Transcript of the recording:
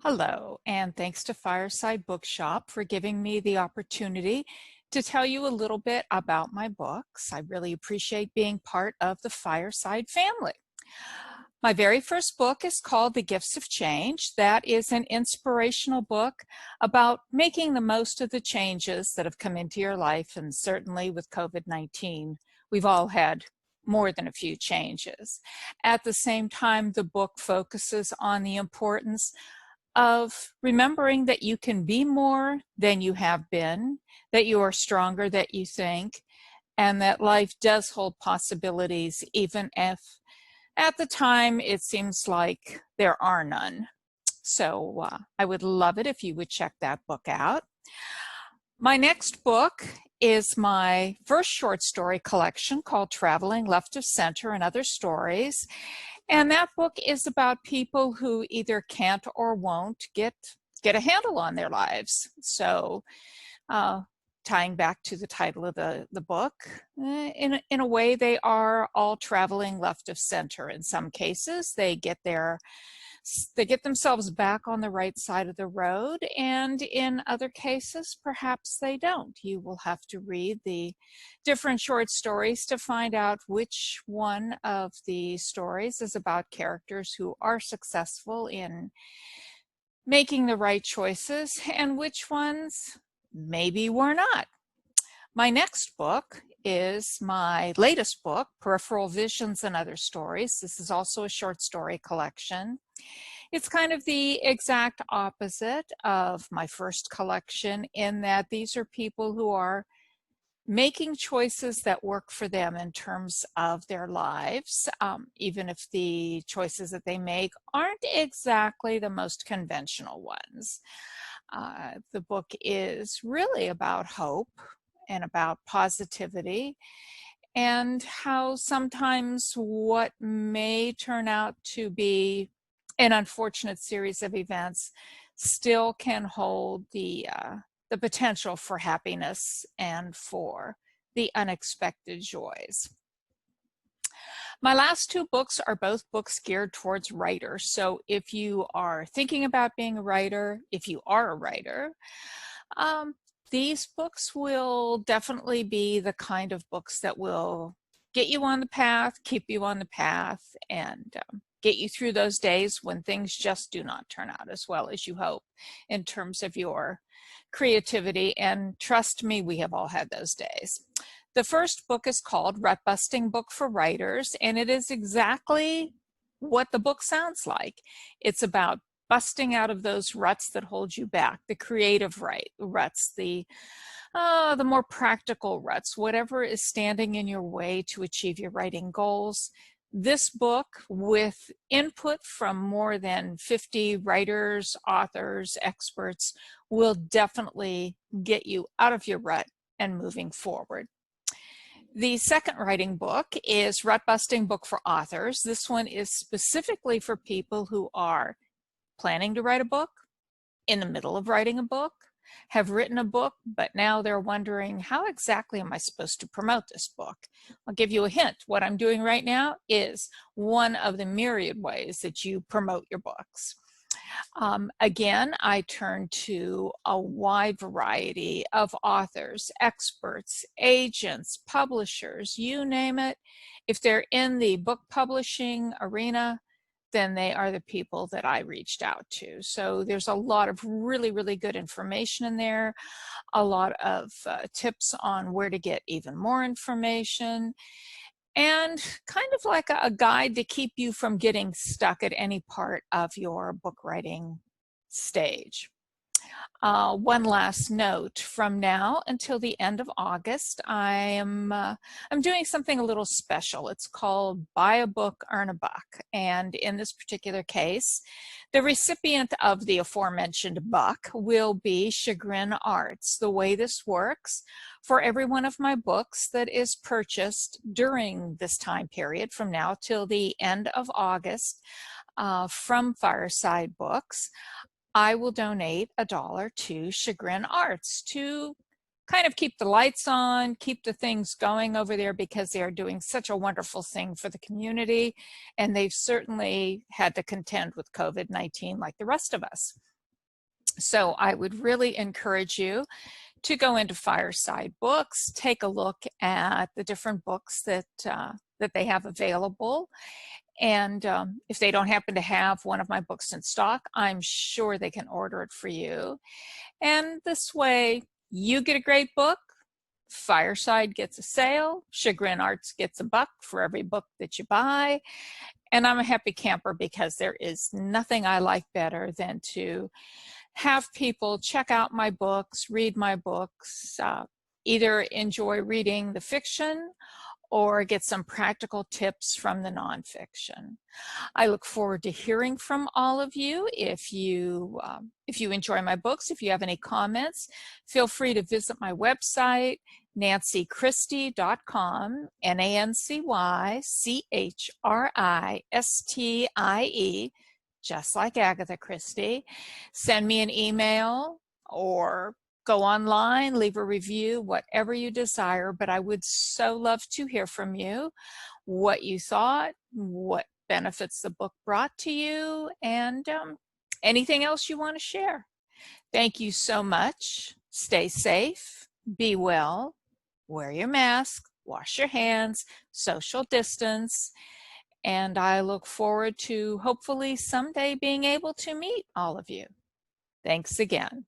Hello, and thanks to Fireside Bookshop for giving me the opportunity to tell you a little bit about my books. I really appreciate being part of the Fireside family. My very first book is called The Gifts of Change. That is an inspirational book about making the most of the changes that have come into your life, and certainly with COVID-19, we've all had more than a few changes. At the same time, the book focuses on the importance of remembering that you can be more than you have been, that you are stronger than you think, and that life does hold possibilities even if at the time it seems like there are none. So I would love it if you would check that book out. My next book is my first short story collection called Traveling Left of Center and Other Stories. And that book is about people who either can't or won't get a handle on their lives. So tying back to the title of the book, in a way, they are all traveling left of center. In some cases, they get themselves back on the right side of the road, and in other cases, perhaps they don't. You will have to read the different short stories to find out which one of the stories is about characters who are successful in making the right choices and which ones maybe were not. My next book is my latest book, Peripheral Visions and Other Stories. This is also a short story collection. It's kind of the exact opposite of my first collection in that these are people who are making choices that work for them in terms of their lives, even if the choices that they make aren't exactly the most conventional ones. The book is really about hope and about positivity, and how sometimes what may turn out to be an unfortunate series of events still can hold the potential for happiness and for the unexpected joys. My last two books are both books geared towards writers. So if you are thinking about being a writer, if you are a writer, these books will definitely be the kind of books that will get you on the path, keep you on the path, and get you through those days when things just do not turn out as well as you hope in terms of your creativity. And trust me, we have all had those days. The first book is called Rut Busting Book for Writers, and it is exactly what the book sounds like. It's about busting out of those ruts that hold you back, the creative ruts, the more practical ruts, whatever is standing in your way to achieve your writing goals. This book, with input from more than 50 writers, authors, experts, will definitely get you out of your rut and moving forward. The second writing book is Rut Busting Book for Authors. This one is specifically for people who are planning to write a book, in the middle of writing a book, have written a book, but now they're wondering, how exactly am I supposed to promote this book? I'll give you a hint. What I'm doing right now is one of the myriad ways that you promote your books. Again, I turn to a wide variety of authors, experts, agents, publishers, you name it. If they're in the book publishing arena, then they are the people that I reached out to. So there's a lot of really, really good information in there, a lot of tips on where to get even more information, and kind of like a guide to keep you from getting stuck at any part of your book writing stage. One last note, from now until the end of August, I'm doing something a little special. It's called Buy a Book, Earn a Buck. And in this particular case, the recipient of the aforementioned buck will be Chagrin Arts. The way this works, for every one of my books that is purchased during this time period, from now till the end of August, from Fireside Books, I will donate $1 to Chagrin Arts to kind of keep the lights on, keep the things going over there, because they are doing such a wonderful thing for the community, and they've certainly had to contend with COVID-19 like the rest of us. So I would really encourage you to go into Fireside Books, take a look at the different books that they have available. And if they don't happen to have one of my books in stock, I'm sure they can order it for you. And this way, you get a great book, Fireside gets a sale, Chagrin Arts gets $1 for every book that you buy, and I'm a happy camper because there is nothing I like better than to have people check out my books, read my books, either enjoy reading the fiction or get some practical tips from the nonfiction. I look forward to hearing from all of you. If you enjoy my books, if you have any comments, feel free to visit my website, nancychristie.com, NancyChristie, just like Agatha Christie. Send me an email or go online, leave a review, whatever you desire, but I would so love to hear from you, what you thought, what benefits the book brought to you, and anything else you want to share. Thank you so much. Stay safe, be well, wear your mask, wash your hands, social distance, and I look forward to hopefully someday being able to meet all of you. Thanks again.